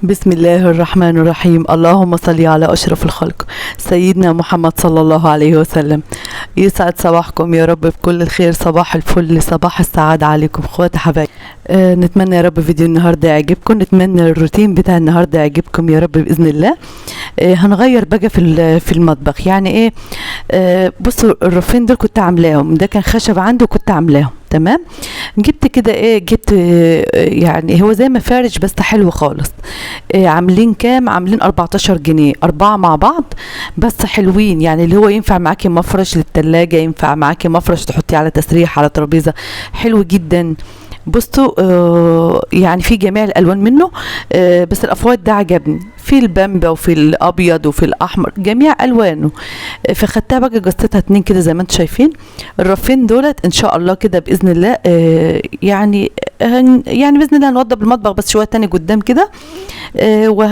بسم الله الرحمن الرحيم. اللهم صل على أشرف الخلق سيدنا محمد صلى الله عليه وسلم. يسعد صباحكم يا رب بكل الخير، صباح الفل، صباح السعادة عليكم اخواتي حبايبي. نتمنى يا رب فيديو النهارده يعجبكم، نتمنى الروتين بتاع النهارده يعجبكم يا رب بإذن الله. هنغير بقى في المطبخ، يعني ايه؟ بصوا الرفين دول كنت عاملاهم، ده كان خشب عندي وكنت عاملاهم تمام. جبت كده ايه، جبت يعني هو زي مفارش بس حلو خالص. عاملين كام؟ عاملين 14 جنيه 4 مع بعض، بس حلوين يعني، اللي هو ينفع معاكي مفرش للتلاجة، ينفع معاكي مفرش تحطيه على تسريح على ترابيزة، حلو جدا. بصوا يعني في جميع الالوان منه، بس الافواد ده عجبني، في البامبا وفي الابيض وفي الاحمر جميع الوانه. فخدتها بقى قصتها 2 كده زي ما انتم شايفين. الرفين دولت ان شاء الله كده باذن الله، يعني باذن الله هنوضب المطبخ بس شويه تاني قدام كده.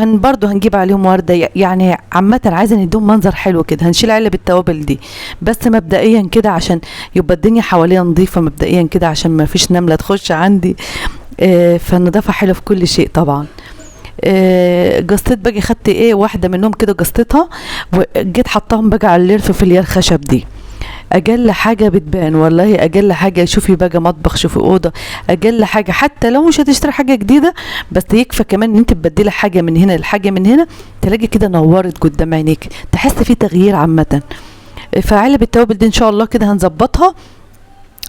برضو هنجيب عليهم ورده، يعني عامه عايزه نديهم منظر حلو كده. هنشيل علب التوابل دي بس مبدئيا كده عشان يبقى الدنيا حواليها نظيفه مبدئيا كده، عشان ما فيش نمله تخش عندي. فالنظافه حلوه في كل شيء طبعا. قصيت بقى، خدت ايه واحده منهم كده قصيتها وجيت حطاهم بقى على الرف في اليار خشب دي. اجل حاجه بتبان والله، اجل حاجه. شوفي بقى مطبخ، شوفي اوضه، اجل حاجه حتى لو مش هتشتري حاجه جديده، بس يكفى كمان ان انت تبدلي حاجه من هنا لحاجه من هنا، تلاقي كده نورت قدام عينيك، تحس في تغيير عامه. فعلب التوابل دي ان شاء الله كده هنظبطها،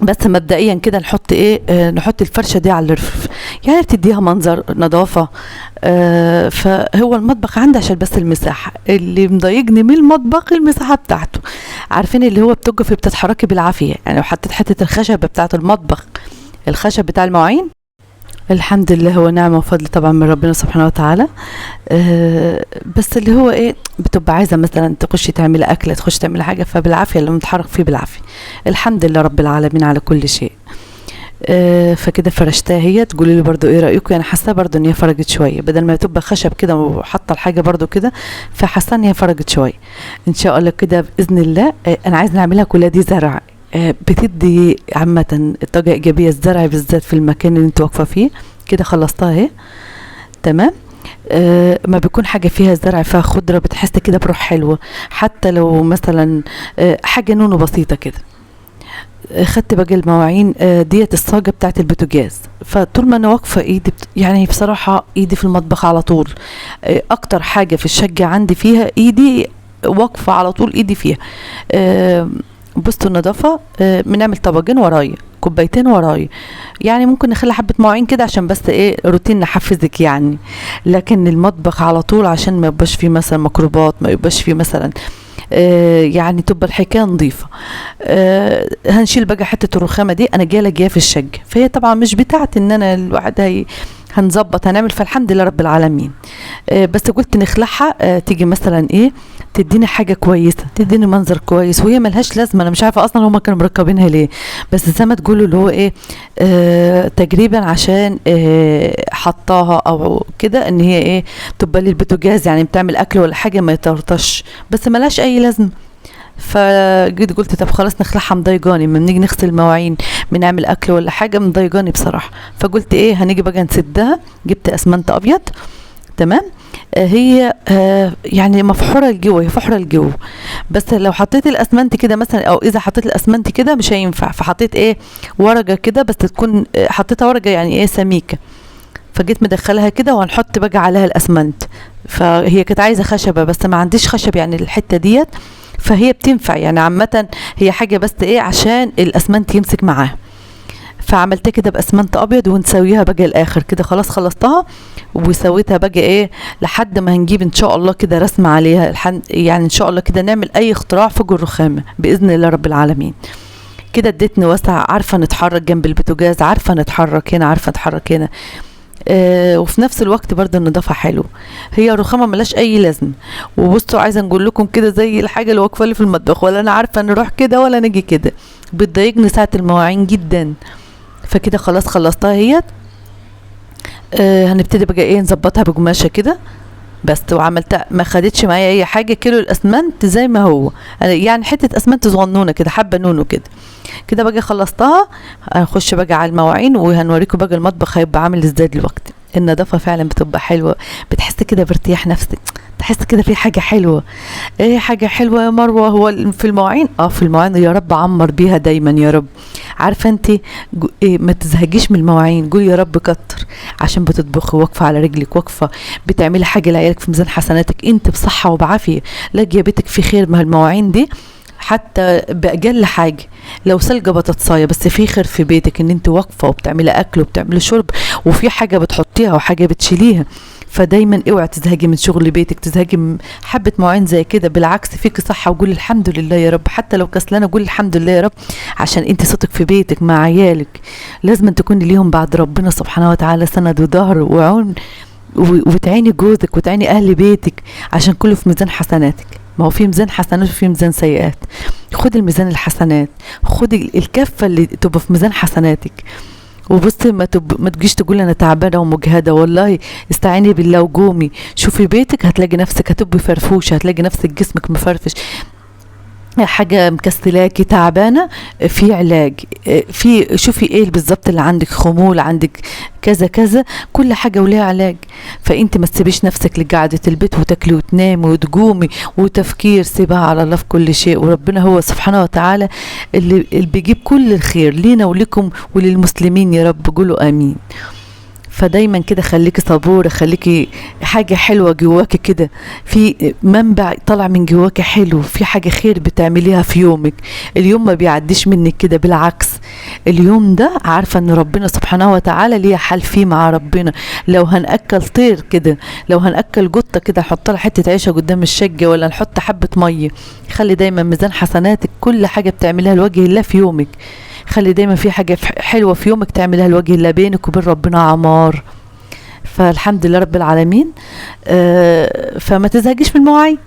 بس مبدئيا كده نحط ايه، نحط الفرشه دي على الرف، يعني بتديها منظر نظافه. فهو المطبخ عندي عشان بس المساحه اللي مضايقني من المطبخ، المساحه بتاعته. عارفين اللي هو بتقفي بتتحركي بالعافيه، يعني لو حطيت حته الخشبه بتاعه المطبخ، الخشب بتاع المواعين، الحمد لله هو نعمه وفضل طبعا من ربنا سبحانه وتعالى. بس اللي هو ايه، بتبقى عايزه مثلا تخشي تعملي اكله، تخشي تعملي حاجه، فبالعافيه لما نتحرك فيه بالعافيه. الحمد لله رب العالمين على كل شيء. فكده فرشتها هي. تقولي لي برضو ايه رايكم؟ يعني حاسه برضو ان هي فرجت شويه، بدل ما تبقى خشب كده وحاطه الحاجه برضو كده، فحاسه ان هي فرجت شويه. ان شاء الله كده باذن الله. انا عايز نعملها كلها دي زرع، بتدي عامه طاقه ايجابيه، الزرع بالذات في المكان اللي انت واقفه فيه. كده خلصتها اهي تمام. ما بيكون حاجه فيها زرع فيها خضره، بتحس كده بروح حلوه، حتى لو مثلا حاجه نونو بسيطه كده. خدت باقي المواعين ديت الصاجه بتاعت البوتاجاز. فطول ما انا واقفه ايدي يعني بصراحه ايدي في المطبخ على طول. اكتر حاجه في الشقه عندي فيها ايدي، واقفه على طول ايدي فيها. بصوا النظافه. بنعمل طبقين ورايا، كوبايتين ورايا، يعني ممكن نخلي حبه مواعين كده عشان بس ايه روتين نحفزك يعني. لكن المطبخ على طول عشان ما يبقاش فيه مثلا ميكروبات، ما يبقاش فيه مثلا يعني تبقى الحكايه نظيفه. هنشيل بقى حته الرخامه دي، انا جايه في الشقه، فهي طبعا مش بتاعت ان انا الواحد هنظبط هنعمل، فالحمد لله رب العالمين. بس قلت نخلعها، تيجي مثلا ايه، تديني حاجه كويسه، تديني منظر كويس، وهي ملهاش لازمه. انا مش عارفه اصلا هما كانوا مركبينها ليه، بس زي ما تقولوا اللي هو ايه، تقريبا عشان حطاها او كده ان هي ايه، تبقى للبوتاجاز، يعني بتعمل اكل ولا حاجه ما يطرطش، بس ملهاش اي لازمه. فجيت قلت طب خلاص نخلعها، مضايقاني لما بنيجي نغسل المواعين بنعمل اكل ولا حاجه، مضايقاني بصراحه. فقلت ايه، هنيجي بقى نسدها. جبت اسمنت ابيض تمام. هي يعني مفحوره الجو، هي فحره الجو، بس لو حطيت الاسمنت كده مثلا، او اذا حطيت الاسمنت كده مش هينفع، فحطيت ايه ورقه كده، بس تكون حطيتها ورقه يعني ايه سميكه. فجيت مدخلها كده، وهنحط بقى عليها الاسمنت. فهي كانت عايزه خشبه بس ما عنديش خشب يعني الحته ديت، فهي بتنفع يعني عامه، هي حاجه بس ايه عشان الاسمنت يمسك معاها. فعملت كده باسمنت ابيض، ونسويها بقى الاخر كده. خلاص خلصتها وسويتها بقى ايه، لحد ما هنجيب ان شاء الله كده رسمه عليها، يعني ان شاء الله كده نعمل اي اختراع فوق الرخامه باذن الله رب العالمين. كده اديتني وسع، عارفه نتحرك جنب البوتاجاز، عارفه نتحرك هنا، عارفه نتحرك هنا. وفي نفس الوقت برضه النظافه حلو. هي الرخامه ملاش اي لازمه. وبصوا عايزه نقول لكم كده، زي الحاجه اللي واقفه لي في المطبخ، ولا انا عارفه نروح كده ولا نجي كده، بتضايقني ساعه المواعين جدا. فكده خلاص خلصتها هي. هنبتدي بقى ايه، نظبطها بقماشه كده بس. وعملتها ما خدتش معايا اي حاجه، كيلو الاسمنت زي ما هو، يعني حته اسمنت صغنونه كده، حبه نونو كده. كده بقى خلصتها. هنخش بقى على المواعين، وهنوريكم بقى المطبخ هيبقى عامل ازاي دلوقتي. النظافة فعلا بتبقى حلوة، بتحس كده بارتياح نفسي، تحس كده في حاجة حلوة. ايه حاجة حلوة يا مروة؟ هو في المواعين، في المواعين يا رب عمر بيها دايما يا رب. عارفة انت إيه، ما تزهجيش من المواعين، قولي يا رب كتر، عشان بتطبخي واقفة على رجلك، واقفة بتعملي حاجة لعيالك في ميزان حسناتك، انت بصحة وبعافية، لاقيه بيتك في خير. ما المواعين دي حتى بأقل حاجة، لو سلقة بطاطساية بس في خير في بيتك ان انت واقفة وبتعملي اكل وبتعملي شرب، وفي حاجة بتحطيها وحاجة بتشيليها. فدايما اوعي تزهقي من شغل بيتك، تزهقي من حبة مواعين زي كده، بالعكس فيك صحة وقولي الحمد لله يا رب. حتى لو كسلانة قولي الحمد لله يا رب، عشان انت صوتك في بيتك مع عيالك لازم تكون ليهم بعد ربنا سبحانه وتعالى سند وظهر وعون، وتعيني جوزك وتعيني اهل بيتك، عشان كله في ميزان حسناتك. ما هو في ميزان حسنات وفي ميزان سيئات، خدي الميزان الحسنات، خدي الكفة اللي تبقى في ميزان حسناتك. وبصي ما تجيش تقول انا تعبانه ومجهده، والله استعيني بالله وقومي شوفي بيتك، هتلاقي نفسك هتبقي فرفوشه، هتلاقي نفسك جسمك مفرفش. حاجه مكسلاكي تعبانه، في علاج، في شوفي ايه بالظبط اللي عندك، خمول عندك كذا كذا، كل حاجه وليها علاج. فانت ما تسيبيش نفسك لقعده البيت وتاكلي وتنامي وتقومي وتفكير، سيبها على الله في كل شيء، وربنا هو سبحانه وتعالى اللي بيجيب كل الخير لينا ولكم وللمسلمين يا رب، قولوا امين. فدايما كده خليكي صبورة، خليكي حاجة حلوة جواكي كده، في منبع طلع من جواكي حلو، في حاجة خير بتعمليها في يومك. اليوم ما بيعديش منك كده، بالعكس اليوم ده عارفة ان ربنا سبحانه وتعالى ليه حل فيه مع ربنا. لو هنأكل طير كده، لو هنأكل قطة كده، نحط لها حتة عيشة قدام الشقة، ولا نحط حبة مية. خلي دايما ميزان حسناتك، كل حاجة بتعملها لوجه الله في يومك، خلي دايما في حاجة حلوة في يومك تعملها لوجه الله، بينك وبين ربنا عمار. فالحمد لله رب العالمين. فما تزهقيش من المواعين.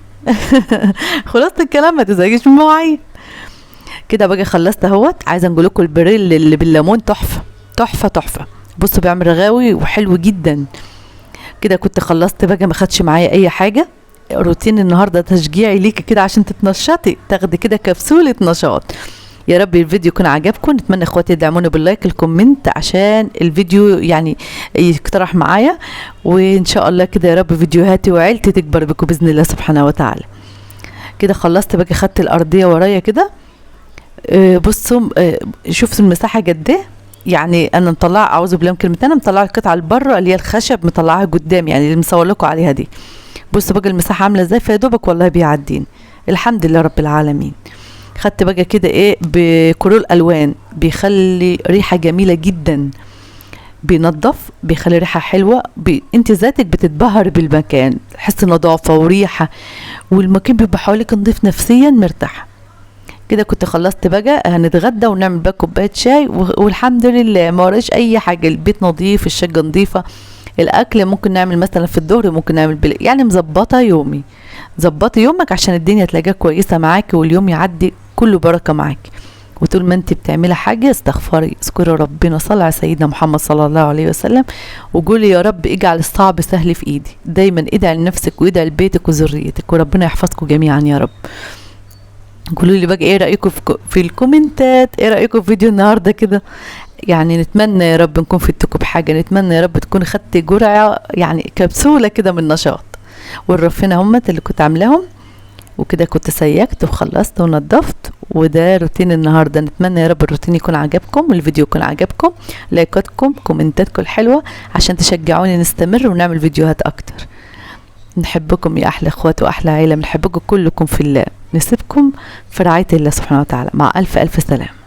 خلاص الكلام، ما تزهقيش من المواعين. كده بقى خلصت اهوت. عايزه نقول لكم البريل اللي بالليمون تحفه تحفه تحفه، بصوا بيعمل رغاوي وحلو جدا. كده كنت خلصت بقى، ما خدش معايا اي حاجه. روتين النهارده تشجيعي ليكي كده عشان تتنشطي، تاخدي كده كبسوله نشاط. يا رب الفيديو يكون عجبكم، نتمنى اخواتي يدعموني باللايك الكومنت عشان الفيديو يعني يقترح معايا، وان شاء الله كده يا رب فيديوهاتي وعيلتي تكبر بكم باذن الله سبحانه وتعالى. كده خلصت بقى، خدت الارضيه ورايا كده. بصوا شفتوا المساحه قد ايه؟ يعني انا مطلعه، اعوذ بالله من كلمتين، انا مطلعه القطعه لبره اللي هي الخشب، مطلعاها قدام يعني اللي مصور لكم عليها دي. بصوا بقى المساحه عامله ازاي، فيا دوبك والله بيعدين الحمد لله رب العالمين. خدت بقى كده ايه بكرول الوان، بيخلي ريحه جميله جدا، بينظف، بيخلي ريحه حلوه، انت ذاتك بتتبهر بالمكان، تحس نظافه وريحه، والمكان بيبقى حواليك نظيف، نفسيا مرتاح. كده كنت خلصت بقى، هنتغدى ونعمل بقى كوبايه شاي والحمد لله ما وراش اي حاجه، البيت نظيف، الشقه نظيفه. الاكل ممكن نعمل مثلا في الظهر، ممكن نعمل يعني مظبطه يومي. ظبطي يومك عشان الدنيا تلاقيها كويسه معاكي، واليوم يعدي كله بركه معاكي. وطول ما انت بتعملي حاجه استغفري، اذكري ربنا، صلي على سيدنا محمد صلى الله عليه وسلم، وقولي يا رب اجعل الصعب سهل في ايدي. دايما ادعي لنفسك وادعي لبيتك وذريتك، وربنا يحفظكم جميعا يا رب. قولوا لي بقى ايه رايكم في الكومنتات، ايه رايكم في فيديو النهارده كده. يعني نتمنى يا رب نكون فدتكم بحاجه، نتمنى يا رب تكون خدتي جرعه يعني كبسوله كده من نشاط. والرفينه همت اللي كنت عاملاهم، وكده كنت سيكت وخلصت ونظفت، وده روتين النهارده. نتمنى يا رب الروتين يكون عجبكم، الفيديو يكون عجبكم، لايكاتكم كومنتاتكم الحلوه عشان تشجعوني نستمر ونعمل فيديوهات اكتر. نحبكم يا احلى اخوات واحلى عيله، بنحبكم كلكم في الله. نسيبكم في رعايه الله سبحانه وتعالى، مع الف الف سلام.